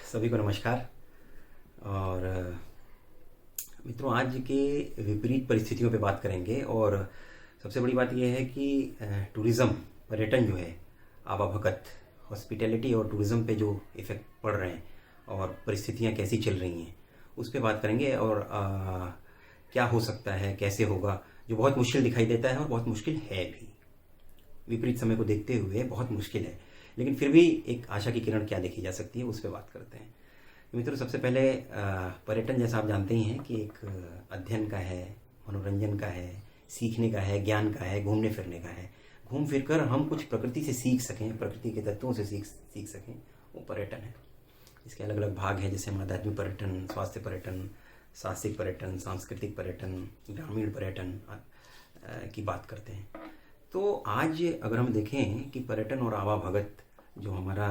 सभी को नमस्कार। और मित्रों, आज के विपरीत परिस्थितियों पे बात करेंगे। और सबसे बड़ी बात यह है कि टूरिज़्म, पर्यटन जो है, आवाभगत, हॉस्पिटैलिटी और टूरिज़्म पे जो इफ़ेक्ट पड़ रहे हैं और परिस्थितियाँ कैसी चल रही हैं उस पे बात करेंगे। और क्या हो सकता है, कैसे होगा, जो बहुत मुश्किल दिखाई देता है और बहुत मुश्किल है भी। विपरीत समय को देखते हुए बहुत मुश्किल है, लेकिन फिर भी एक आशा की किरण क्या देखी जा सकती है उस पर बात करते हैं। मित्रों, सबसे पहले पर्यटन जैसा आप जानते ही हैं कि एक अध्ययन का है, मनोरंजन का है, सीखने का है, ज्ञान का है, घूमने फिरने का है। घूम फिर कर हम कुछ प्रकृति से सीख सकें, प्रकृति के तत्वों से सीख सकें, वो पर्यटन है। इसके अलग अलग भाग हैं, जैसे हम आध्यात्मिक पर्यटन, स्वास्थ्य पर्यटन, साहसिक पर्यटन, सांस्कृतिक पर्यटन, ग्रामीण पर्यटन की बात करते हैं। तो आज अगर हम देखें कि पर्यटन और आवाभगत जो हमारा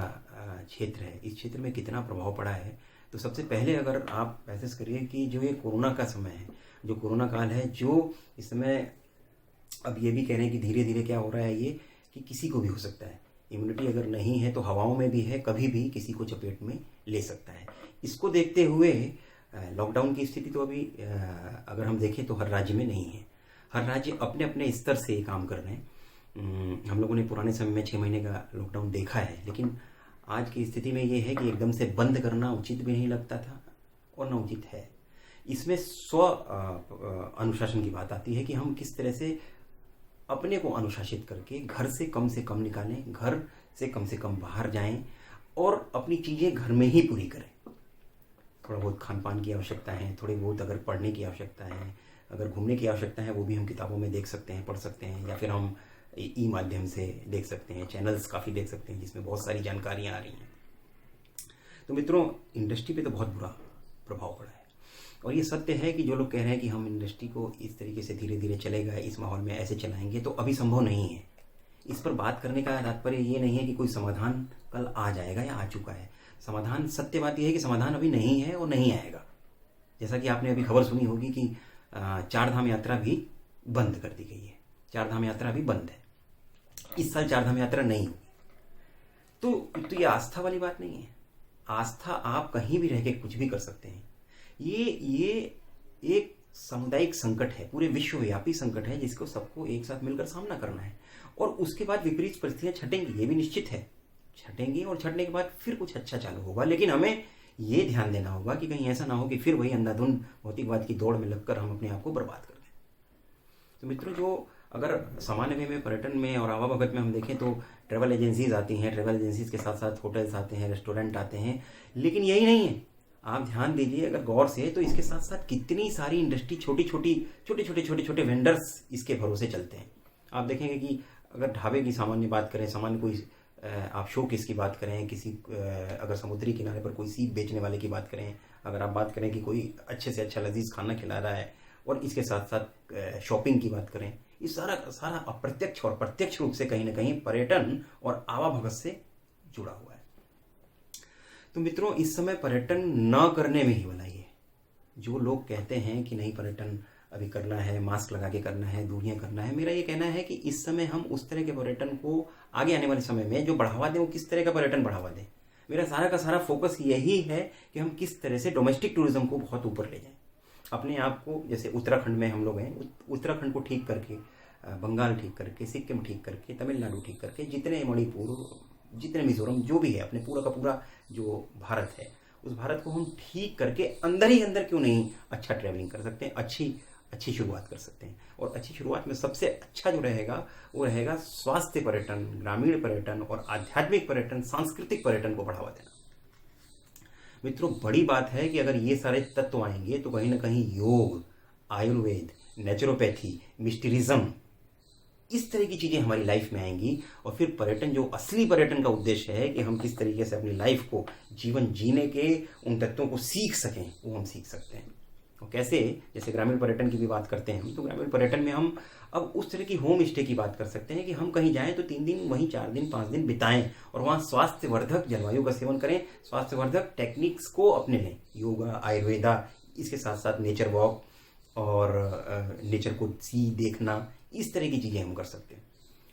क्षेत्र है, इस क्षेत्र में कितना प्रभाव पड़ा है, तो सबसे पहले अगर आप महसूस करिए कि जो ये कोरोना का समय है, जो कोरोना काल है, जो इस समय अब ये भी कह रहे हैं कि धीरे धीरे क्या हो रहा है ये कि किसी को भी हो सकता है। इम्यूनिटी अगर नहीं है तो हवाओं में भी है, कभी भी किसी को चपेट में ले सकता है। इसको देखते हुए लॉकडाउन की स्थिति तो अभी अगर हम देखें तो हर राज्य में नहीं है। हर राज्य अपने अपने स्तर से काम कर रहे हैं। हम लोगों ने पुराने समय में 6 महीने का लॉकडाउन देखा है, लेकिन आज की स्थिति में ये है कि एकदम से बंद करना उचित भी नहीं लगता था और न उचित है। इसमें स्व अनुशासन की बात आती है कि हम किस तरह से अपने को अनुशासित करके घर से कम निकालें, घर से कम बाहर जाएं और अपनी चीज़ें घर में ही पूरी करें। थोड़ा बहुत खान पान की आवश्यकता है, थोड़ी बहुत अगर पढ़ने की आवश्यकता है, अगर घूमने की आवश्यकता है, वो भी हम किताबों में देख सकते हैं, पढ़ सकते हैं, या फिर हम ई माध्यम से देख सकते हैं। चैनल्स काफ़ी देख सकते हैं जिसमें बहुत सारी जानकारियाँ आ रही हैं। तो मित्रों, इंडस्ट्री पे तो बहुत बुरा प्रभाव पड़ा है। और ये सत्य है कि जो लोग कह रहे हैं कि हम इंडस्ट्री को इस तरीके से धीरे धीरे चलेगा, इस माहौल में ऐसे चलाएंगे, तो अभी संभव नहीं है। इस पर बात करने का तात्पर्य ये नहीं है कि कोई समाधान कल आ जाएगा या आ चुका है। समाधान, सत्य बात यह है कि समाधान अभी नहीं है और नहीं आएगा। जैसा कि आपने अभी खबर सुनी होगी कि 4 धाम यात्रा भी बंद कर दी गई है। 4 धाम यात्रा भी बंद है। इस साल 4 धाम यात्रा नहीं होगी। तो ये आस्था वाली बात नहीं है। आस्था आप कहीं भी रह के कुछ भी कर सकते हैं। ये एक सामुदायिक संकट है, पूरे विश्वव्यापी संकट है, जिसको सबको एक साथ मिलकर सामना करना है। और उसके बाद विपरीत परिस्थितियां छटेंगी, ये भी निश्चित है। छटेंगी और छटने के बाद फिर कुछ अच्छा चालू होगा। लेकिन हमें ये ध्यान देना होगा कि कहीं ऐसा ना हो कि फिर वही अंधाधुंध भौतिकवाद की दौड़ में लगकर हम अपने आप को बर्बाद कर दें। तो मित्रों, जो अगर सामान्य वे में, पर्यटन में और आवाभगत में हम देखें तो ट्रैवल एजेंसीज आती हैं, ट्रैवल एजेंसीज के साथ साथ होटल्स आते हैं, रेस्टोरेंट आते हैं। लेकिन यही नहीं है, आप ध्यान दीजिए अगर गौर से, तो इसके साथ साथ कितनी सारी इंडस्ट्री, छोटे वेंडर्स इसके भरोसे चलते हैं। आप देखेंगे कि अगर ढाबे की सामान्य बात करें, सामान्य कोई आप शोकेस की बात करें, किसी अगर समुद्री किनारे पर कोई सीप बेचने वाले की बात करें, अगर आप बात करें कि कोई अच्छे से अच्छा लजीज खाना खिला रहा है, और इसके साथ साथ शॉपिंग की बात करें, ये सारा अप्रत्यक्ष और प्रत्यक्ष रूप से कहीं ना कहीं पर्यटन और आवाभगत से जुड़ा हुआ है। तो मित्रों, इस समय पर्यटन न करने में ही भलाई है। जो लोग कहते हैं कि नहीं पर्यटन अभी करना है, मास्क लगा के करना है, दूरियां करना है, मेरा ये कहना है कि इस समय हम उस तरह के पर्यटन को आगे आने वाले समय में जो बढ़ावा दें, वो किस तरह का पर्यटन बढ़ावा दें। मेरा सारा का सारा फोकस यही है कि हम किस तरह से डोमेस्टिक टूरिज्म को बहुत ऊपर ले जाएं। अपने आप को, जैसे उत्तराखंड में हम लोग हैं, उत्तराखंड को ठीक करके, बंगाल ठीक करके, सिक्किम ठीक करके, तमिलनाडु ठीक करके, जितने मणिपुर, जितने मिजोरम, जो भी है, अपने पूरा का पूरा जो भारत है, उस भारत को हम ठीक करके अंदर ही अंदर क्यों नहीं अच्छा ट्रैवलिंग कर सकते हैं, अच्छी शुरुआत कर सकते हैं। और अच्छी शुरुआत में सबसे अच्छा जो रहेगा वो रहेगा स्वास्थ्य पर्यटन, ग्रामीण पर्यटन और आध्यात्मिक पर्यटन, सांस्कृतिक पर्यटन को बढ़ावा देना। मित्रों, बड़ी बात है कि अगर ये सारे तत्व आएंगे तो कहीं ना कहीं योग, आयुर्वेद, नेचुरोपैथी, मिस्टिरिज्म, इस तरह की चीज़ें हमारी लाइफ में आएंगी। और फिर पर्यटन, जो असली पर्यटन का उद्देश्य है कि हम किस तरीके से अपनी लाइफ को, जीवन जीने के उन तत्वों को सीख सकें, वो हम सीख सकते हैं। और कैसे, जैसे ग्रामीण पर्यटन की भी बात करते हैं हम, तो ग्रामीण पर्यटन में हम अब उस तरह की होम स्टे की बात कर सकते हैं कि हम कहीं जाएं तो 3 दिन वहीं, 4 दिन, 5 दिन बिताएं और वहाँ स्वास्थ्यवर्धक जलवायु का सेवन करें, स्वास्थ्यवर्धक टेक्निक्स को अपने लें, योगा, आयुर्वेदा, इसके साथ साथ नेचर वॉक और नेचर को देखना, इस तरह की चीज़ें हम कर सकते हैं।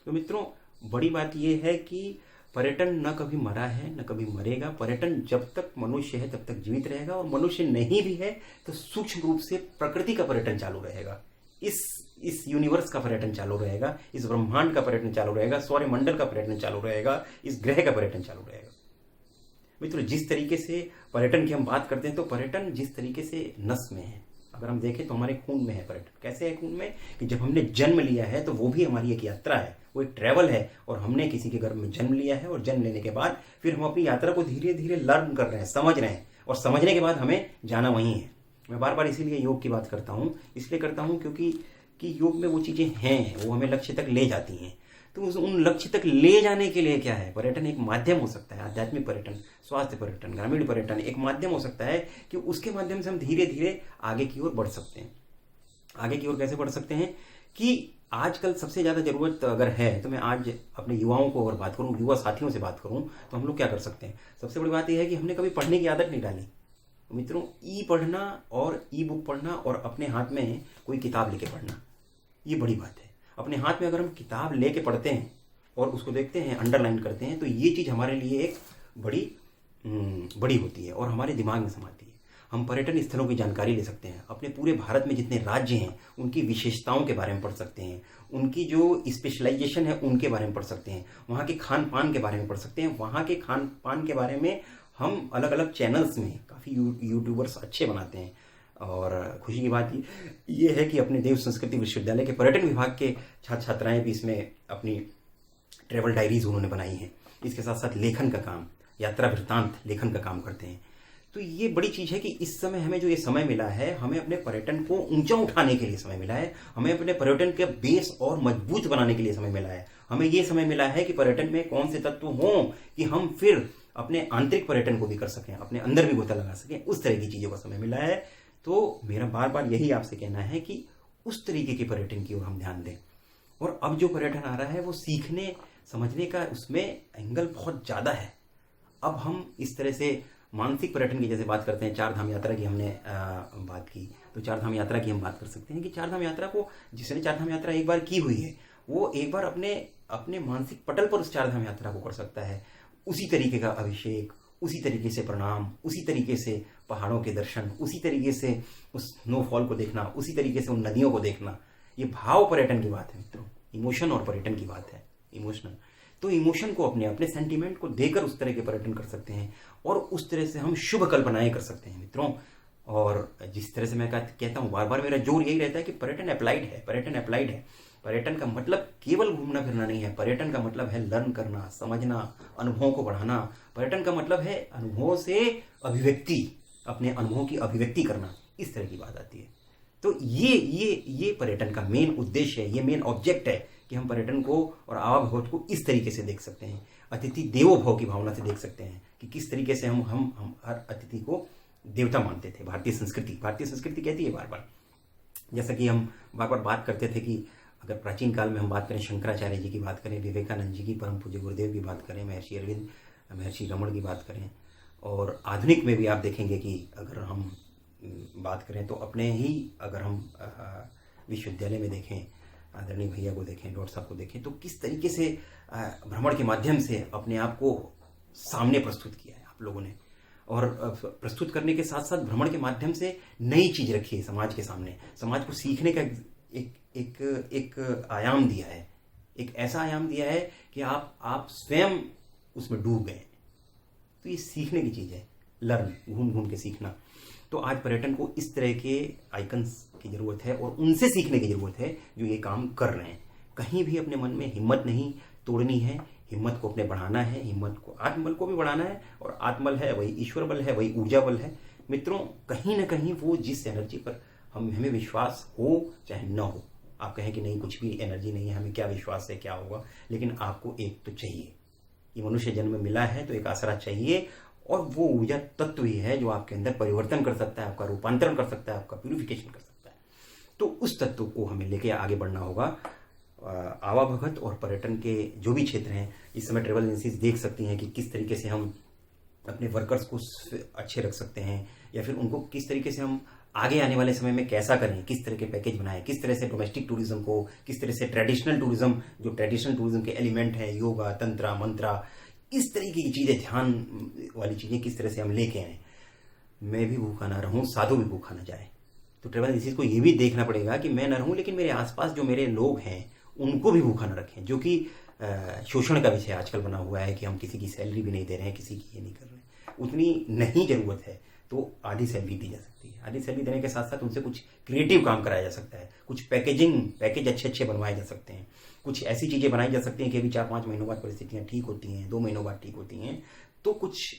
तो मित्रों, बड़ी बात यह है कि पर्यटन न कभी मरा है न कभी मरेगा। पर्यटन जब तक मनुष्य है तब तक जीवित रहेगा, और मनुष्य नहीं भी है तो सूक्ष्म रूप से प्रकृति का पर्यटन चालू रहेगा, इस यूनिवर्स का पर्यटन चालू रहेगा, इस ब्रह्मांड का पर्यटन चालू रहेगा, सौरमंडल का पर्यटन चालू रहेगा, इस ग्रह का पर्यटन चालू रहेगा। मित्रों, जिस तरीके से पर्यटन की हम बात करते हैं तो पर्यटन जिस तरीके से नस में है, अगर हम देखें तो हमारे खून में है पर्यटन। कैसे है खून में? कि जब हमने जन्म लिया है तो वो भी हमारी एक यात्रा है, वो एक ट्रैवल है, और हमने किसी के गर्भ में जन्म लिया है, और जन्म लेने के बाद फिर हम अपनी यात्रा को धीरे धीरे लर्न कर रहे हैं, समझ रहे हैं, और समझने के बाद हमें जाना वहीं है। मैं बार बार इसीलिए योग की बात करता हूँ, इसलिए करता हूँ क्योंकि योग में वो चीज़ें हैं, वो हमें लक्ष्य तक ले जाती हैं। तो उन लक्ष्य तक ले जाने के लिए क्या है, पर्यटन एक माध्यम हो सकता है। आध्यात्मिक पर्यटन, स्वास्थ्य पर्यटन, ग्रामीण पर्यटन एक माध्यम हो सकता है कि उसके माध्यम से हम धीरे धीरे आगे की ओर बढ़ सकते हैं। आगे की ओर कैसे बढ़ सकते हैं कि आजकल सबसे ज़्यादा ज़रूरत अगर है तो मैं आज अपने युवाओं को अगर बात करूँ, युवा साथियों से बात करूँ, तो हम लोग क्या कर सकते हैं। सबसे बड़ी बात यह है कि हमने कभी पढ़ने की आदत नहीं डाली। मित्रों, ई पढ़ना और ई बुक पढ़ना और अपने हाथ में कोई किताब लेके पढ़ना, ये बड़ी बात है। अपने हाथ में अगर हम किताब लेके पढ़ते हैं और उसको देखते हैं, अंडरलाइन करते हैं, तो ये चीज़ हमारे लिए एक बड़ी होती है और हमारे दिमाग में समाती है। हम पर्यटन स्थलों की जानकारी ले सकते हैं, अपने पूरे भारत में जितने राज्य हैं उनकी विशेषताओं के बारे में पढ़ सकते हैं, उनकी जो स्पेशलाइजेशन है उनके बारे में पढ़ सकते हैं, वहाँ के खान पान के बारे में पढ़ सकते हैं। वहाँ के खान पान के बारे में हम अलग अलग चैनल्स में काफ़ी यूट्यूबर्स अच्छे बनाते हैं। और खुशी की बात ये है कि अपने देव संस्कृति विश्वविद्यालय के पर्यटन विभाग के छात्र छात्राएं भी इसमें अपनी ट्रैवल डायरीज उन्होंने बनाई हैं। इसके साथ साथ लेखन का काम, यात्रा वृत्तांत लेखन का काम करते हैं। तो ये बड़ी चीज़ है कि इस समय हमें जो ये समय मिला है, हमें अपने पर्यटन को ऊंचा उठाने के लिए समय मिला है, हमें अपने पर्यटन के बेस और मजबूत बनाने के लिए समय मिला है। हमें ये समय मिला है कि पर्यटन में कौन से तत्व हों कि हम फिर अपने आंतरिक पर्यटन को भी कर सकें, अपने अंदर भी गोता लगा सकें, उस तरह की चीज़ों का समय मिला है। तो मेरा बार बार यही आपसे कहना है कि उस तरीके के पर्यटन की ओर हम ध्यान दें। और अब जो पर्यटन आ रहा है वो सीखने समझने का, उसमें एंगल बहुत ज़्यादा है। अब हम इस तरह से मानसिक पर्यटन की जैसे बात करते हैं, चार धाम यात्रा की हमने बात की, तो चार धाम यात्रा की हम बात कर सकते हैं कि चार धाम यात्रा को, जिसने चार धाम यात्रा एक बार की हुई है, वो एक बार अपने मानसिक पटल पर उस चार धाम यात्रा को कर सकता है। उसी तरीके का अभिषेक, उसी तरीके से प्रणाम, उसी तरीके से पहाड़ों के दर्शन, उसी तरीके से उस स्नोफॉल को देखना, उसी तरीके से उन नदियों को देखना, ये भाव पर्यटन की बात है मित्रों। इमोशन और पर्यटन की बात है, इमोशनल। तो इमोशन को अपने सेंटीमेंट को देकर उस तरह के पर्यटन कर सकते हैं, और उस तरह से हम शुभ कल्पनाएं कर सकते हैं मित्रों। और जिस तरह से मैं कहता हूँ बार बार, मेरा जोर यही रहता है कि पर्यटन अप्लाइड है, पर्यटन अप्लाइड है। पर्यटन का मतलब केवल घूमना फिरना नहीं है, पर्यटन का मतलब है लर्न करना, समझना, अनुभवों को बढ़ाना। पर्यटन का मतलब है अनुभवों से अभिव्यक्ति, अपने अनुभवों की अभिव्यक्ति करना, इस तरह की बात आती है। तो ये पर्यटन का मेन उद्देश्य है, ये मेन ऑब्जेक्ट है कि हम पर्यटन को और आवाभगत को इस तरीके से देख सकते हैं, अतिथि देवो भव की भावना से देख सकते हैं कि किस तरीके से हम हर अतिथि को देवता मानते थे। भारतीय संस्कृति कहती है बार बार, जैसा कि हम बार बार बात करते थे कि अगर प्राचीन काल में हम बात करें, शंकराचार्य जी की बात करें, विवेकानंद जी की, परम पूज्य गुरुदेव की बात करें, महर्षि अरविंद, महर्षि रमण की बात करें, और आधुनिक में भी आप देखेंगे कि अगर हम बात करें तो अपने ही, अगर हम विश्वविद्यालय में देखें, आदरणीय भैया को देखें, डॉक्टर साहब को देखें, तो किस तरीके से भ्रमण के माध्यम से अपने आप को सामने प्रस्तुत किया है आप लोगों ने। और प्रस्तुत करने के साथ साथ भ्रमण के माध्यम से नई चीज रखी है समाज के सामने, समाज को सीखने का एक आयाम दिया है, एक ऐसा आयाम दिया है कि आप स्वयं उसमें डूब गए। तो ये सीखने की चीज़ है, लर्न, घूम घूम के सीखना। तो आज पर्यटन को इस तरह के आइकन्स की ज़रूरत है और उनसे सीखने की ज़रूरत है जो ये काम कर रहे हैं। कहीं भी अपने मन में हिम्मत नहीं तोड़नी है, हिम्मत को अपने बढ़ाना है, हिम्मत को, आत्मबल को भी बढ़ाना है। और आत्मबल है वही ईश्वर बल है, वही ऊर्जा बल है मित्रों। कहीं ना कहीं वो जिस एनर्जी पर हमें विश्वास हो चाहे न हो, आप कहें कि नहीं कुछ भी एनर्जी नहीं है, हमें क्या विश्वास है, क्या होगा, लेकिन आपको एक तो चाहिए। ये मनुष्य जन्म मिला है तो एक आसरा चाहिए, और वो ऊर्जा तत्व ही है जो आपके अंदर परिवर्तन कर सकता है, आपका रूपांतरण कर सकता है, आपका प्यूरिफिकेशन कर सकता है। तो उस तत्व को हमें लेके आगे बढ़ना होगा। आवाभगत और पर्यटन के जो भी क्षेत्र हैं, इस समय ट्रेवल एजेंसीज देख सकती हैं कि किस तरीके से हम अपने वर्कर्स को अच्छे रख सकते हैं, या फिर उनको किस तरीके से हम आगे आने वाले समय में कैसा करें, किस तरह के पैकेज बनाएं, किस तरह से डोमेस्टिक टूरिज्म को, किस तरह से ट्रेडिशनल टूरिज्म, जो ट्रेडिशनल टूरिज्म के एलिमेंट हैं, योगा, तंत्रा, मंत्रा, इस तरीके की चीज़ें, ध्यान वाली चीज़ें किस तरह से हम लेके आए। मैं भी भूखा ना रहूं, साधु भी भूखा ना जाए। तो ट्रैवल एजेंसीज को ये भी देखना पड़ेगा कि मैं ना रहूं लेकिन मेरे आसपास जो मेरे लोग हैं उनको भी भूखा ना रखें, जो कि शोषण का विषय आजकल बना हुआ है कि हम किसी की सैलरी भी नहीं दे रहे हैं, किसी की ये नहीं कर रहे हैं। उतनी नहीं ज़रूरत है तो आधी सैलरी दी जा सकती है। आधी सैलरी देने के साथ साथ उनसे कुछ क्रिएटिव काम कराया जा सकता है, कुछ पैकेज अच्छे अच्छे बनवाए जा सकते हैं, कुछ ऐसी चीज़ें बनाई जा सकती हैं कि अभी 4-5 महीनों बाद परिस्थितियाँ ठीक होती हैं, 2 महीनों बाद ठीक होती हैं, तो कुछ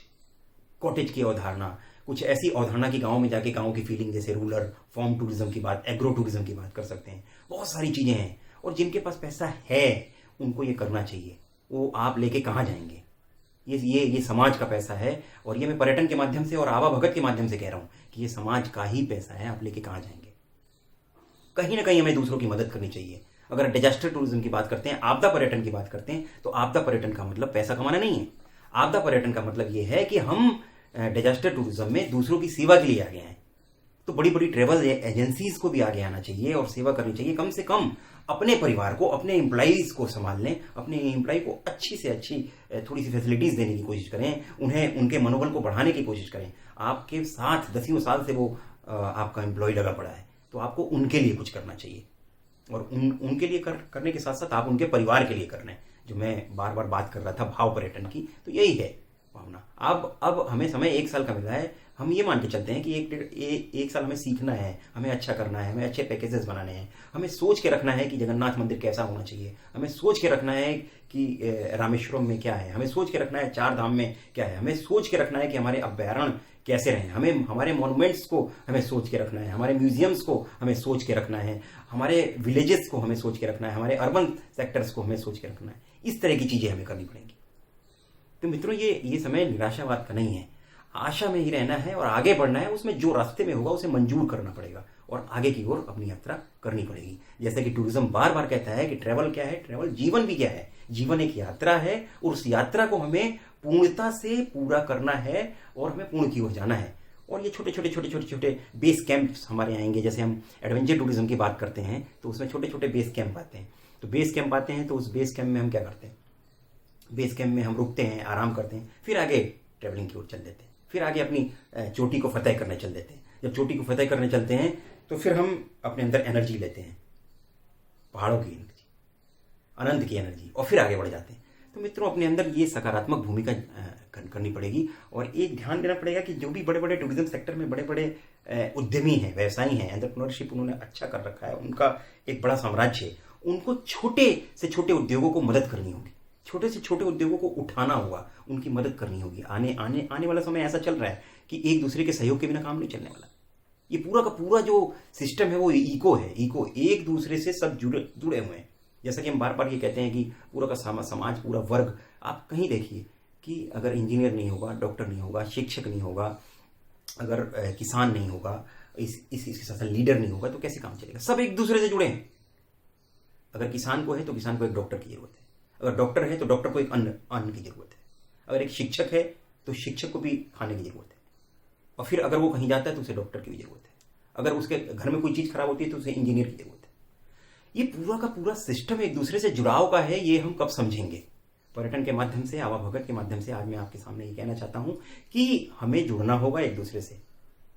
कॉटेज की अवधारणा, कुछ ऐसी अवधारणा की गाँव में जाके गाँव की फीलिंग, जैसे रूरल फॉर्म टूरिज्म की बात, एग्रो टूरिज्म की बात कर सकते हैं। बहुत सारी चीज़ें हैं और जिनके पास पैसा है उनको ये करना चाहिए। वो आप लेके कहाँ जाएंगे? ये समाज का पैसा है और ये मैं पर्यटन के माध्यम से और आवा भगत के माध्यम से कह रहा हूँ कि ये समाज का ही पैसा है, आप लेके कहाँ जाएंगे? कहीं ना कहीं हमें दूसरों की मदद करनी चाहिए। अगर डिजास्टर टूरिज्म की बात करते हैं, आपदा पर्यटन की बात करते हैं, तो आपदा पर्यटन का मतलब पैसा कमाना नहीं है। आपदा पर्यटन का मतलब ये है कि हम डिजास्टर टूरिज्म में दूसरों की सेवा के लिए आगे आए। तो बड़ी बड़ी ट्रेवल एजेंसीज को भी आगे आना चाहिए और सेवा करनी चाहिए। कम से कम अपने परिवार को, अपने एम्प्लॉइज को संभाल लें, अपने एम्प्लॉय को अच्छी से अच्छी थोड़ी सी फैसिलिटीज देने की कोशिश करें, उन्हें उनके मनोबल को बढ़ाने की कोशिश करें। आपके साथ 10 साल से वो आपका एम्प्लॉय लगा पड़ा है, तो आपको उनके लिए कुछ करना चाहिए और उनके लिए करने के साथ साथ आप उनके परिवार के लिए करना है। जो मैं बार बार बात कर रहा था भाव पर्यटन की, तो यही है भावना। अब हमें समय 1 साल का मिला है, हम ये मान के चलते हैं कि एक साल हमें सीखना है, हमें अच्छा करना है, हमें अच्छे पैकेजेस बनाने हैं, हमें सोच के रखना है कि जगन्नाथ मंदिर कैसा होना चाहिए, हमें सोच के रखना है कि रामेश्वरम में क्या है, हमें सोच के रखना है 4 धाम में क्या है, हमें सोच के रखना है कि हमारे अभ्यारण्य कैसे रहें, हमें हमारे मॉन्यूमेंट्स को हमें सोच के रखना है, हमारे म्यूजियम्स को हमें सोच के रखना है, हमारे विलेजेस को हमें सोच के रखना है, हमारे अर्बन सेक्टर्स को हमें सोच के रखना है। इस तरह की चीज़ें हमें करनी पड़ेंगी। तो मित्रों, ये समय निराशावाद का नहीं है, आशा में ही रहना है और आगे बढ़ना है। उसमें जो रास्ते में होगा उसे मंजूर करना पड़ेगा और आगे की ओर अपनी यात्रा करनी पड़ेगी। जैसे कि टूरिज्म बार बार कहता है कि ट्रैवल क्या है, ट्रैवल जीवन भी क्या है। जीवन एक यात्रा है और उस यात्रा को हमें पूर्णता से पूरा करना है और हमें पूर्ण की ओर जाना है। और ये छोटे छोटे बेस कैंप्स हमारे आएंगे। जैसे हम एडवेंचर टूरिज्म की बात करते हैं तो उसमें छोटे छोटे बेस कैंप आते हैं। तो बेस कैंप आते हैं तो उस बेस कैंप में हम क्या करते हैं? बेस कैंप में हम रुकते हैं, आराम करते हैं, फिर आगे ट्रैवलिंग की ओर चल देते हैं, फिर आगे अपनी चोटी को फतेह करने चल देते हैं। जब चोटी को फतेह करने चलते हैं तो फिर हम अपने अंदर एनर्जी लेते हैं, पहाड़ों की एनर्जी, अनंत की एनर्जी, और फिर आगे बढ़ जाते हैं। तो मित्रों, अपने अंदर ये सकारात्मक भूमिका करनी पड़ेगी और एक ध्यान देना पड़ेगा कि जो भी बड़े बड़े टूरिज्म सेक्टर में बड़े बड़े उद्यमी हैं, व्यवसायी हैं, एंटरप्रेन्योरशिप उन्होंने अच्छा कर रखा है, उनका एक बड़ा साम्राज्य है, उनको छोटे से छोटे उद्योगों को मदद करनी होगी, छोटे से छोटे उद्योगों को उठाना होगा, उनकी मदद करनी होगी। आने वाला समय ऐसा चल रहा है कि एक दूसरे के सहयोग के बिना काम नहीं चलने वाला। ये पूरा का पूरा जो सिस्टम है वो इको है, इको, एक दूसरे से सब जुड़े हुए हैं। जैसा कि हम बार बार ये कहते हैं कि पूरा का समाज, पूरा वर्ग, आप कहीं देखिए कि अगर इंजीनियर नहीं होगा, डॉक्टर नहीं होगा, शिक्षक नहीं होगा, अगर किसान नहीं होगा, इसके साथ लीडर नहीं होगा, तो कैसे काम चलेगा? सब एक दूसरे से जुड़े हैं। अगर किसान को है तो किसान को एक डॉक्टर की जरूरत है, अगर डॉक्टर है तो डॉक्टर को एक अन्न की जरूरत है, अगर एक शिक्षक है तो शिक्षक को भी खाने की जरूरत है, और फिर अगर वो कहीं जाता है तो उसे डॉक्टर की भी जरूरत है, अगर उसके घर में कोई चीज़ खराब होती है तो उसे इंजीनियर की जरूरत है। ये पूरा का पूरा सिस्टम एक दूसरे से जुड़ाव का है। ये हम कब समझेंगे? पर्यटन के माध्यम से, आवा भगत के माध्यम से। आज मैं आपके सामने ये कहना चाहता हूँ कि हमें जुड़ना होगा एक दूसरे से,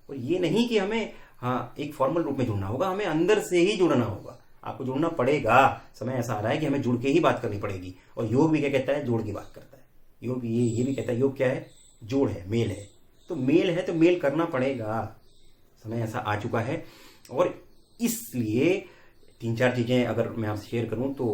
और ये नहीं कि हमें एक फॉर्मल रूप में जुड़ना होगा, हमें अंदर से ही जुड़ना होगा। आपको जुड़ना पड़ेगा। समय ऐसा आ रहा है कि हमें जुड़ के ही बात करनी पड़ेगी। और योग भी क्या कहता है? जोड़ की बात करता है। योग ये भी कहता है, योग क्या है? जोड़ है, मेल है। तो मेल है तो मेल करना पड़ेगा। समय ऐसा आ चुका है और इसलिए 3-4 चीज़ें अगर मैं आपसे शेयर करूं तो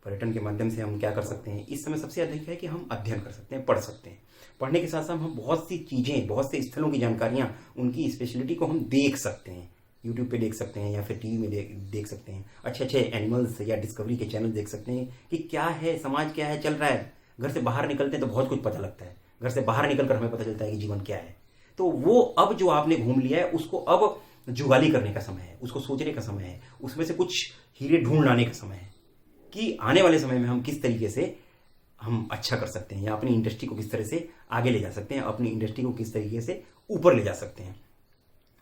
पर्यटन के माध्यम से हम क्या कर सकते हैं इस समय? सबसे अधिक है कि हम अध्ययन कर सकते हैं, पढ़ सकते हैं। पढ़ने के साथ साथ हम बहुत सी चीज़ें, बहुत से स्थलों की जानकारियां, उनकी स्पेशलिटी को हम देख सकते हैं। यूट्यूब पे देख सकते हैं या फिर टीवी में देख सकते हैं। अच्छे एनिमल्स या डिस्कवरी के चैनल देख सकते हैं कि क्या है, समाज क्या है, चल रहा है। घर से बाहर निकलते हैं तो बहुत कुछ पता लगता है। घर से बाहर निकलकर हमें पता चलता है कि जीवन क्या है। तो वो अब जो आपने घूम लिया है उसको अब जुगाली करने का समय है, उसको सोचने का समय है, उसमें से कुछ हीरे ढूंढ लाने का समय है कि आने वाले समय में हम किस तरीके से हम अच्छा कर सकते हैं या अपनी इंडस्ट्री को किस तरह से आगे ले जा सकते हैं, अपनी इंडस्ट्री को किस तरीके से ऊपर ले जा सकते हैं।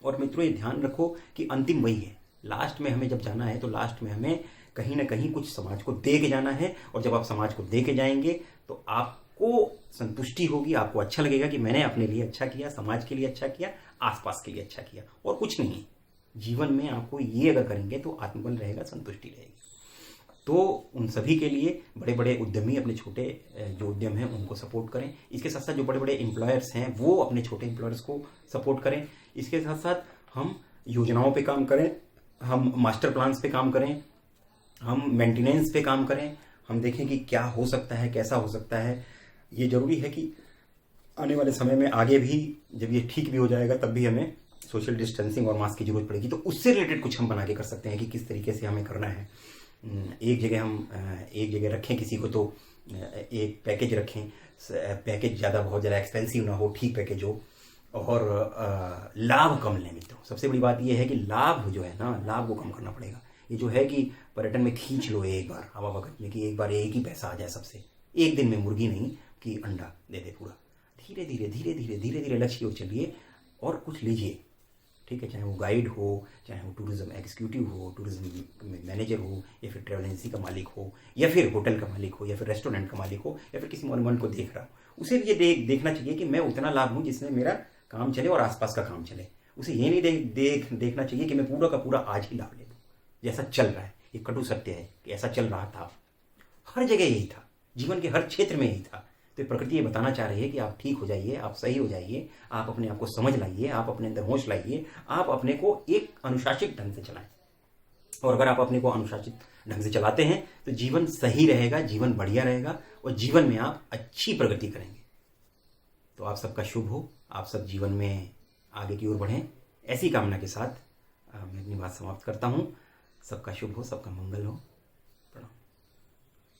और मित्रों, ये ध्यान रखो कि अंतिम वही है। लास्ट में हमें जब जाना है तो लास्ट में हमें कहीं ना कहीं कुछ समाज को दे के जाना है। और जब आप समाज को दे के जाएंगे तो आप आपको संतुष्टि होगी, आपको अच्छा लगेगा कि मैंने अपने लिए अच्छा किया, समाज के लिए अच्छा किया, आसपास के लिए अच्छा किया, और कुछ नहीं। जीवन में आपको ये अगर करेंगे तो आत्मबल रहेगा, संतुष्टि रहेगी। तो उन सभी के लिए बड़े बड़े उद्यमी अपने छोटे जो उद्यम हैं उनको सपोर्ट करें। इसके साथ साथ जो बड़े बड़े एम्प्लॉयर्स हैं वो अपने छोटे एम्प्लॉयर्स को सपोर्ट करें। इसके साथ साथ हम योजनाओं पे काम करें, हम मास्टर प्लान्स पे काम करें, हम मेंटेनेंस पे काम करें, हम देखें कि क्या हो सकता है, कैसा हो सकता है। ये जरूरी है कि आने वाले समय में आगे भी जब ये ठीक भी हो जाएगा तब भी हमें सोशल डिस्टेंसिंग और मास्क की जरूरत पड़ेगी, तो उससे रिलेटेड कुछ हम बना के कर सकते हैं कि किस तरीके से हमें करना है। एक जगह रखें किसी को, तो एक पैकेज रखें, पैकेज बहुत ज़्यादा एक्सपेंसिव ना हो, ठीक पैकेज हो, और लाभ कम लें मित्रों। सबसे बड़ी बात यह है कि लाभ जो है ना, लाभ को कम करना पड़ेगा। ये जो है कि पर्यटन में खींच लो एक बार हवा वक्त में, कि एक बार एक ही पैसा आ जाए सबसे, एक दिन में मुर्गी नहीं कि अंडा दे दे पूरा। धीरे धीरे धीरे धीरे धीरे धीरे लक्ष्य की ओर चलिए और कुछ लीजिए, ठीक है। चाहे वो गाइड हो, चाहे वो टूरिज्म एग्जीक्यूटिव हो, टूरिज्म मैनेजर हो, या फिर ट्रैवल एजेंसी का मालिक हो, या फिर होटल का मालिक हो, या फिर रेस्टोरेंट का मालिक हो, या फिर किसी मॉन्यूमेंट को देख रहा हो। उसे ये देखना चाहिए कि मैं उतना लाभ लूँ जिसमें मेरा काम चले और आसपास का काम चले। उसे ये नहीं देखना चाहिए कि मैं पूरा का पूरा आज ही लाभ ले लूँ जैसा चल रहा है। ये कटु सत्य है कि ऐसा चल रहा था, हर जगह यही था, जीवन के हर क्षेत्र में यही था। तो प्रकृति ये बताना चाह रही है कि आप ठीक हो जाइए, आप सही हो जाइए, आप अपने आप को समझ लाइए, आप अपने अंदर होश लाइए, आप अपने को एक अनुशासित ढंग से चलाएं। और अगर आप अपने को अनुशासित ढंग से चलाते हैं तो जीवन सही रहेगा, जीवन बढ़िया रहेगा, और जीवन में आप अच्छी प्रगति करेंगे। तो आप सबका शुभ हो, आप सब जीवन में आगे की ओर बढ़ें, ऐसी कामना के साथ मैं अपनी बात समाप्त करता हूँ। सबका शुभ हो, सबका मंगल हो।